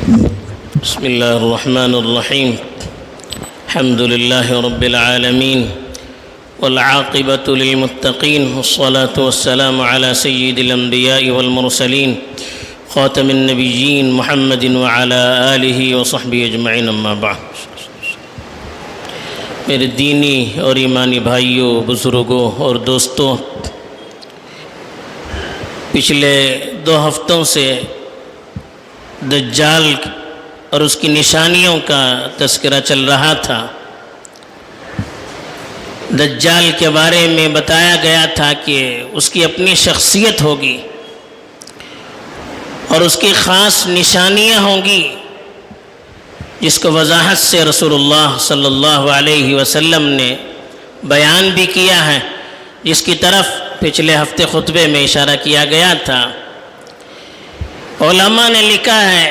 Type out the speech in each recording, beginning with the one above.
بسم الله الرحمن الرحيم. الحمد لله رب العالمين والعاقبة للمتقين والصلاة والسلام على سيد الأنبياء والمرسلين خاتم النبيين محمد وعلى آله وصحبه أجمعين. أما بعد، میرے دینی اور ایمانی بھائیوں، بزرگوں اور دوستوں، پچھلے 2 ہفتوں سے دجال اور اس کی نشانیوں کا تذکرہ چل رہا تھا. دجال کے بارے میں بتایا گیا تھا کہ اس کی اپنی شخصیت ہوگی اور اس کی خاص نشانیاں ہوں گی، جس کو وضاحت سے رسول اللہ صلی اللہ علیہ وسلم نے بیان بھی کیا ہے، جس کی طرف پچھلے ہفتے خطبے میں اشارہ کیا گیا تھا. علماء نے لکھا ہے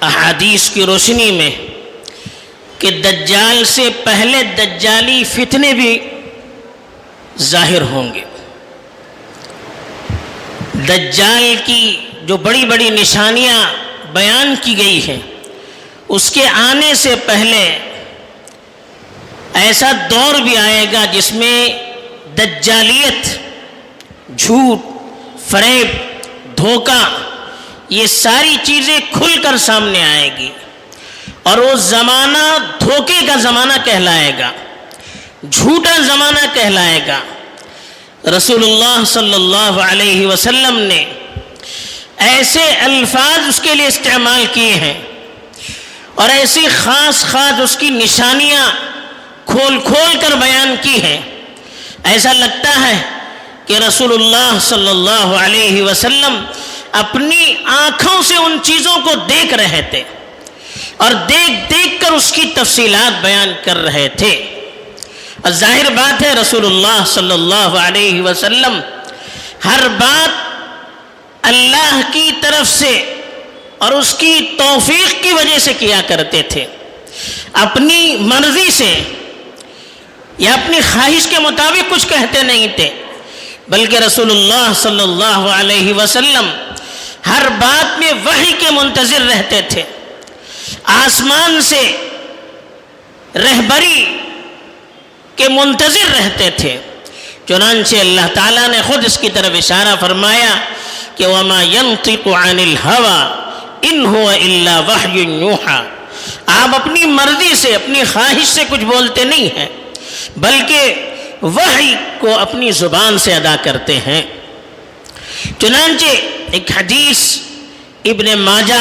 احادیث کی روشنی میں کہ دجال سے پہلے دجالی فتنے بھی ظاہر ہوں گے. دجال کی جو بڑی بڑی نشانیاں بیان کی گئی ہیں، اس کے آنے سے پہلے ایسا دور بھی آئے گا جس میں دجالیت، جھوٹ، فریب، دھوکہ، یہ ساری چیزیں کھل کر سامنے آئے گی، اور وہ زمانہ دھوکے کا زمانہ کہلائے گا، جھوٹا زمانہ کہلائے گا. رسول اللہ صلی اللہ علیہ وسلم نے ایسے الفاظ اس کے لیے استعمال کیے ہیں اور ایسی خاص اس کی نشانیاں کھول کر بیان کی ہیں. ایسا لگتا ہے کہ رسول اللہ صلی اللہ علیہ وسلم اپنی آنکھوں سے ان چیزوں کو دیکھ رہے تھے اور دیکھ کر اس کی تفصیلات بیان کر رہے تھے. اور ظاہر بات ہے رسول اللہ صلی اللہ علیہ وسلم ہر بات اللہ کی طرف سے اور اس کی توفیق کی وجہ سے کیا کرتے تھے. اپنی مرضی سے یا اپنی خواہش کے مطابق کچھ کہتے نہیں تھے، بلکہ رسول اللہ صلی اللہ علیہ وسلم ہر بات میں وحی کے منتظر رہتے تھے، آسمان سے رہبری کے منتظر رہتے تھے. چنانچہ اللہ تعالیٰ نے خود اس کی طرف اشارہ فرمایا کہ وَمَا يَنطِقُ عَنِ الْهَوَىٰ إِنْ هُوَ إِلَّا وَحْيٌ يُوحَىٰ. آپ اپنی مرضی سے، اپنی خواہش سے کچھ بولتے نہیں ہیں، بلکہ وحی کو اپنی زبان سے ادا کرتے ہیں. چنانچہ ایک حدیث ابن ماجہ،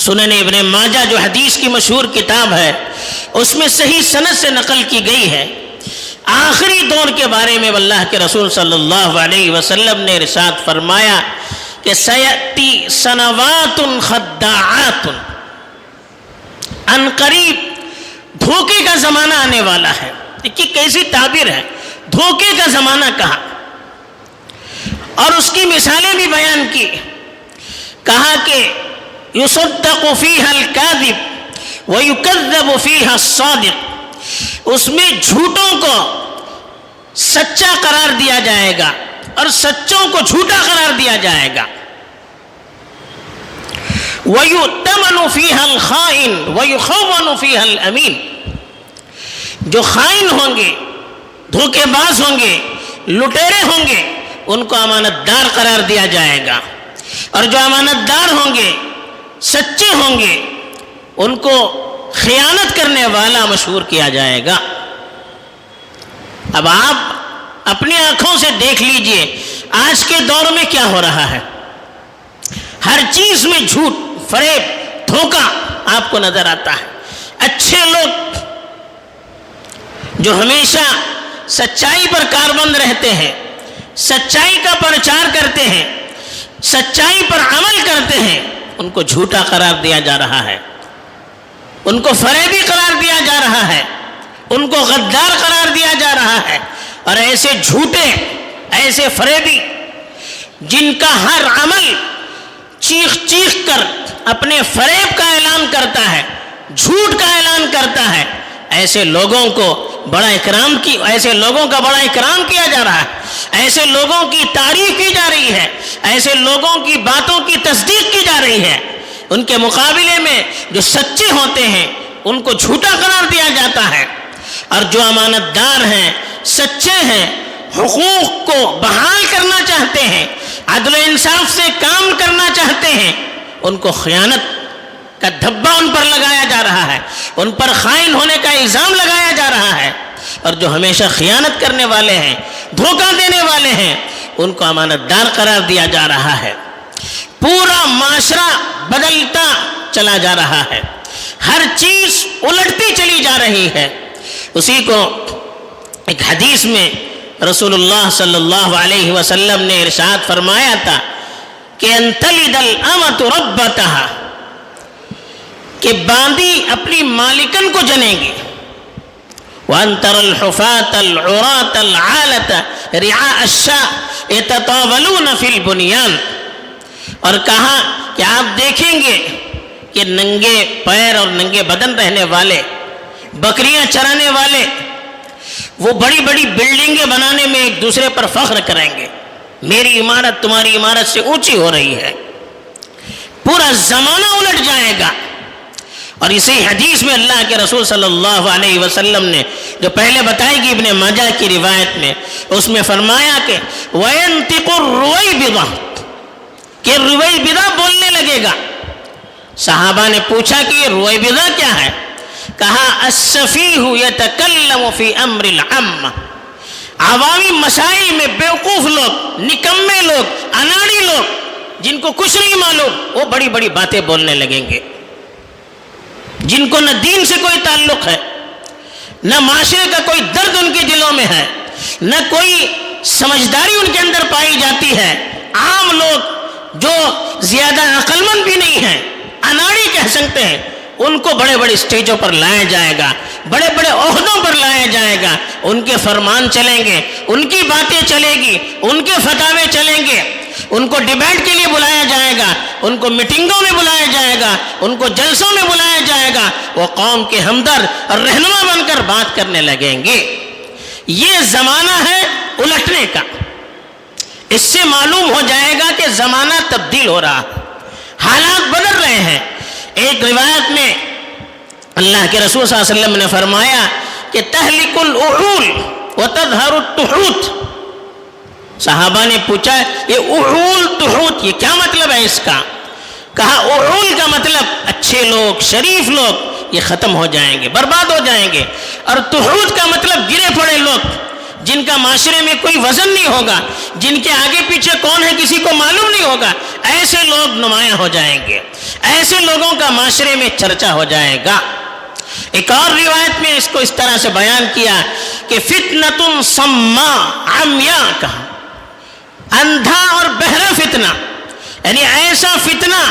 سنن ابن ماجہ جو حدیث کی مشہور کتاب ہے، اس میں صحیح سند سے نقل کی گئی ہے. آخری دور کے بارے میں اللہ کے رسول صلی اللہ علیہ وسلم نے ارشاد فرمایا کہ سیأتی سنوات خداعات، ان قریب دھوکے کا زمانہ آنے والا ہے. دیکھیے کیسی تعبیر ہے، دھوکے کا زمانہ کہا اور اس کی مثالیں بھی بیان کی. کہا کہ یصدق فیہا الکاذب ویکذب فیہا الصادق، اس میں جھوٹوں کو سچا قرار دیا جائے گا اور سچوں کو جھوٹا قرار دیا جائے گا. وَيُؤْتَمَنُ فِيهَا الْخَائِنُ وَيُخَوَّنُ فِيهَا الْأَمِينُ، جو خائن ہوں گے، دھوکے باز ہوں گے، لٹیرے ہوں گے، ان کو امانت دار قرار دیا جائے گا، اور جو امانت دار ہوں گے، سچے ہوں گے، ان کو خیانت کرنے والا مشہور کیا جائے گا. اب آپ اپنی آنکھوں سے دیکھ لیجئے آج کے دور میں کیا ہو رہا ہے. ہر چیز میں جھوٹ، فریب، دھوکہ آپ کو نظر آتا ہے. اچھے لوگ جو ہمیشہ سچائی پر کاربند رہتے ہیں، سچائی کا پرچار کرتے ہیں، سچائی پر عمل کرتے ہیں، ان کو جھوٹا قرار دیا جا رہا ہے، ان کو فریبی قرار دیا جا رہا ہے، ان کو غدار قرار دیا جا رہا ہے. اور ایسے جھوٹے، ایسے فریبی جن کا ہر عمل چیخ کر اپنے فریب کا اعلان کرتا ہے، جھوٹ کا اعلان کرتا ہے، ایسے لوگوں کو ایسے لوگوں کا بڑا اکرام کیا جا رہا ہے، ایسے لوگوں کی تعریف کی جا رہی ہے، ایسے لوگوں کی باتوں کی تصدیق کی جا رہی ہے. ان کے مقابلے میں جو سچے ہوتے ہیں ان کو جھوٹا قرار دیا جاتا ہے، اور جو امانت دار ہیں، سچے ہیں، حقوق کو بحال کرنا چاہتے ہیں، عدل و انصاف سے کام کرنا چاہتے ہیں، ان کو خیانت کا دھبا ان پر لگایا جا رہا ہے، ان پر خائن ہونے کا الزام لگایا جا رہا ہے. اور جو ہمیشہ خیانت کرنے والے ہیں، دھوکہ دینے والے ہیں، ان کو امانت دار قرار دیا جا رہا ہے. پورا معاشرہ بدلتا چلا جا رہا ہے، ہر چیز الٹتی چلی جا رہی ہے. اسی کو ایک حدیث میں رسول اللہ صلی اللہ علیہ وسلم نے ارشاد فرمایا تھا کہ ان تلد الامۃ ربتہا، کہ باندی اپنی مالکن کو جنے گی. وان تر الحفاة العراة العالة رعاء الشاء يتطاولون في البنيان، اور کہا کہ آپ دیکھیں گے کہ ننگے پیر اور ننگے بدن رہنے والے، بکریاں چرانے والے، وہ بڑی بڑی بلڈنگیں بنانے میں ایک دوسرے پر فخر کریں گے، میری عمارت تمہاری عمارت سے اونچی ہو رہی ہے. پورا زمانہ الٹ جائے گا. اور اسی حدیث میں اللہ کے رسول صلی اللہ علیہ وسلم نے جو پہلے بتائی گی ابن ماجہ کی روایت میں، اس میں فرمایا کہ وَيَنْتِقُ الرُّوَيْبِضَةُ، کہ رویبضہ بولنے لگے گا. صحابہ نے پوچھا کہ یہ رویبضہ کیا ہے؟ کہا السفیہ یتکلم فی امر العامہ، عوامی مسائل میں بیوقوف لوگ، نکمے لوگ، اناڑی لوگ، جن کو کچھ نہیں معلوم، وہ بڑی بڑی باتیں بولنے لگیں گے، جن کو نہ دین سے کوئی تعلق ہے، نہ معاشرے کا کوئی درد ان کے دلوں میں ہے، نہ کوئی سمجھداری ان کے اندر پائی جاتی ہے. عام لوگ جو زیادہ عقل مند بھی نہیں ہیں، اناڑی کہہ سکتے ہیں، ان کو بڑے بڑے اسٹیجوں پر لایا جائے گا، بڑے بڑے عہدوں پر لایا جائے گا. ان کے فرمان چلیں گے، ان کی باتیں چلے گی، ان کے فتاوے چلیں گے، ان کو ڈیبیٹ کے لیے بلایا جائے گا، ان کو میٹنگوں میں بلایا جائے گا، ان کو جلسوں میں بلایا جائے گا. وہ قوم کے ہمدرد اور رہنما بن کر بات کرنے لگیں گے. یہ زمانہ ہے الٹنے کا. اس سے معلوم ہو جائے گا کہ زمانہ تبدیل ہو رہا ہے، حالات بدل رہے ہیں. ایک روایت میں اللہ کے رسول صلی اللہ علیہ وسلم نے فرمایا کہ تہلک العقول وتظہر التحوت. صحابہ نے پوچھا یہ اعول تحوت یہ کیا مطلب ہے اس کا؟ کہا اعول کا مطلب اچھے لوگ، شریف لوگ، یہ ختم ہو جائیں گے، برباد ہو جائیں گے. اور تحوت کا مطلب گرے پڑے لوگ، جن کا معاشرے میں کوئی وزن نہیں ہوگا، جن کے آگے پیچھے کون ہے کسی کو معلوم نہیں ہوگا، ایسے لوگ نمایاں ہو جائیں گے، ایسے لوگوں کا معاشرے میں چرچا ہو جائے گا. ایک اور روایت میں اس کو اس طرح سے بیان کیا کہ فتنۃ صماء عمیاء، کہا اندھا اور بہرا فتنہ، یعنی ایسا فتنہ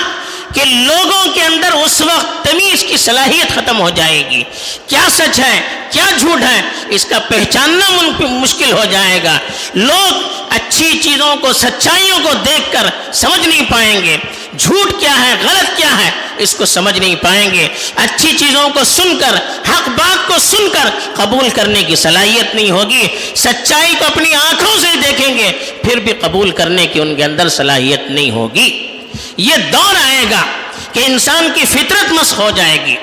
کہ لوگوں کے اندر اس وقت تمیز کی صلاحیت ختم ہو جائے گی. کیا سچ ہے کیا جھوٹ ہے اس کا پہچاننا مشکل ہو جائے گا. لوگ اچھی چیزوں کو، سچائیوں کو دیکھ کر سمجھ نہیں پائیں گے، جھوٹ کیا ہے غلط کیا ہے اس کو سمجھ نہیں پائیں گے. اچھی چیزوں کو سن کر، حق بات کو سن کر قبول کرنے کی صلاحیت نہیں ہوگی. سچائی کو اپنی آنکھوں سے دیکھیں گے پھر بھی قبول کرنے کی ان کے اندر صلاحیت نہیں ہوگی. یہ دور آئے گا کہ انسان کی فطرت مسخ ہو جائے گی،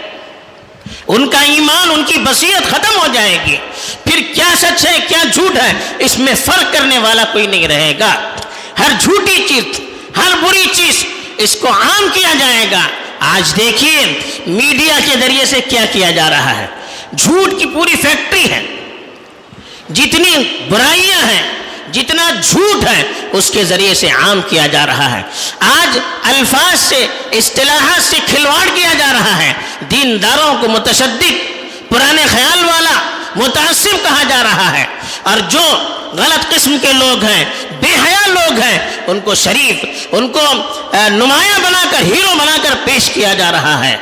ان کا ایمان، ان کی بصیرت ختم ہو جائے گی. پھر کیا سچ ہے کیا جھوٹ ہے اس میں فرق کرنے والا کوئی نہیں رہے گا. ہر جھوٹی چیز، ہر بری چیز اس کو عام کیا جائے گا. آج دیکھیے میڈیا کے ذریعے سے کیا کیا جا رہا ہے. جھوٹ کی پوری فیکٹری ہے، جتنی برائیاں ہیں، جتنا جھوٹ ہے اس کے ذریعے سے عام کیا جا رہا ہے. آج الفاظ سے، اصطلاحات سے کھلواڑ کیا جا رہا ہے. دینداروں کو متشدد، پرانے خیال والا، متعصب کہا جا رہا ہے، اور جو غلط قسم کے لوگ ہیں، بے حیا لوگ ہیں، ان کو شریف، ان کو نمایاں بنا کر، ہیرو بنا کر پیش کیا جا رہا ہے.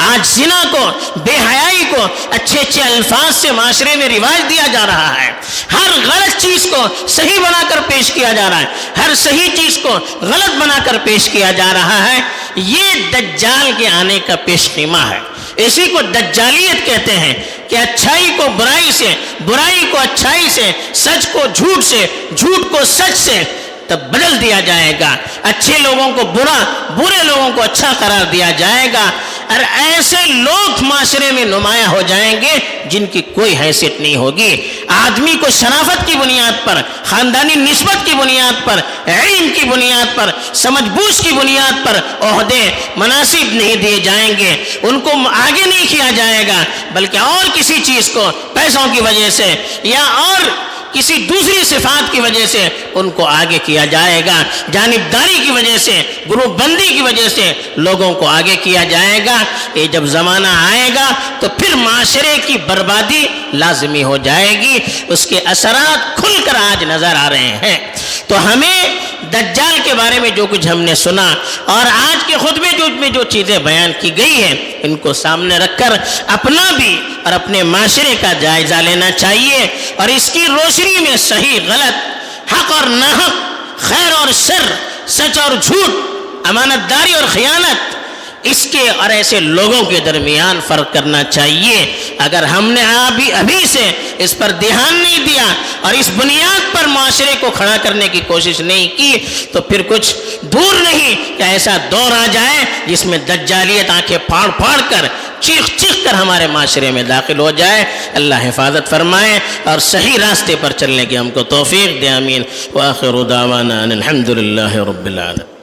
آج زنا کو، بے حیائی کو اچھے اچھے الفاظ سے معاشرے میں رواج دیا جا رہا ہے. ہر غلط چیز کو صحیح بنا کر پیش کیا جا رہا ہے، ہر صحیح چیز کو غلط بنا کر پیش کیا جا رہا ہے. یہ دجال کے آنے کا پیش خیمہ ہے. اسی کو دجالیت کہتے ہیں کہ اچھائی کو برائی سے، برائی کو اچھائی سے، سچ کو جھوٹ سے، جھوٹ کو سچ سے تب بدل دیا جائے گا، اچھے لوگوں کو برا، برے لوگوں کو اچھا قرار دیا جائے گا، اور ایسے لوگ معاشرے میں نمایاں ہو جائیں گے جن کی کوئی حیثیت نہیں ہوگی۔ آدمی کو شرافت کی بنیاد پر، خاندانی نسبت کی بنیاد پر، علم کی بنیاد پر، سمجھ بوجھ کی بنیاد پر عہدے مناصب نہیں دیے جائیں گے، ان کو آگے نہیں کیا جائے گا، بلکہ اور کسی چیز کو، پیسوں کی وجہ سے یا اور کسی دوسری صفات کی وجہ سے ان کو آگے کیا جائے گا، جانبداری کی وجہ سے، گروپ بندی کی وجہ سے لوگوں کو آگے کیا جائے گا۔ یہ جب زمانہ آئے گا تو پھر معاشرے کی بربادی لازمی ہو جائے گی، اس کے اثرات کھل کر آج نظر آ رہے ہیں۔ تو ہمیں دجال کے بارے میں جو کچھ ہم نے سنا اور آج کے خطبے میں جو چیزیں بیان کی گئی ہیں، ان کو سامنے رکھ کر اپنا بھی اور اپنے معاشرے کا جائزہ لینا چاہیے، اور اس کی روشنی میں صحیح غلط، حق اور ناحق، خیر اور شر، سچ اور جھوٹ، امانت داری اور خیانت، اس کے اور ایسے لوگوں کے درمیان فرق کرنا چاہیے۔ اگر ہم نے ابھی سے اس پر دھیان نہیں دیا اور اس بنیاد پر معاشرے کو کھڑا کرنے کی کوشش نہیں کی تو پھر کچھ دور نہیں کہ ایسا دور آ جائے جس میں دجالیت آنکھیں پھاڑ پھاڑ کر، چیخ چیخ کر ہمارے معاشرے میں داخل ہو جائے۔ اللہ حفاظت فرمائے اور صحیح راستے پر چلنے کی ہم کو توفیق دے، آمین۔ وآخر دعوانا ان الحمد للہ رب العالمین۔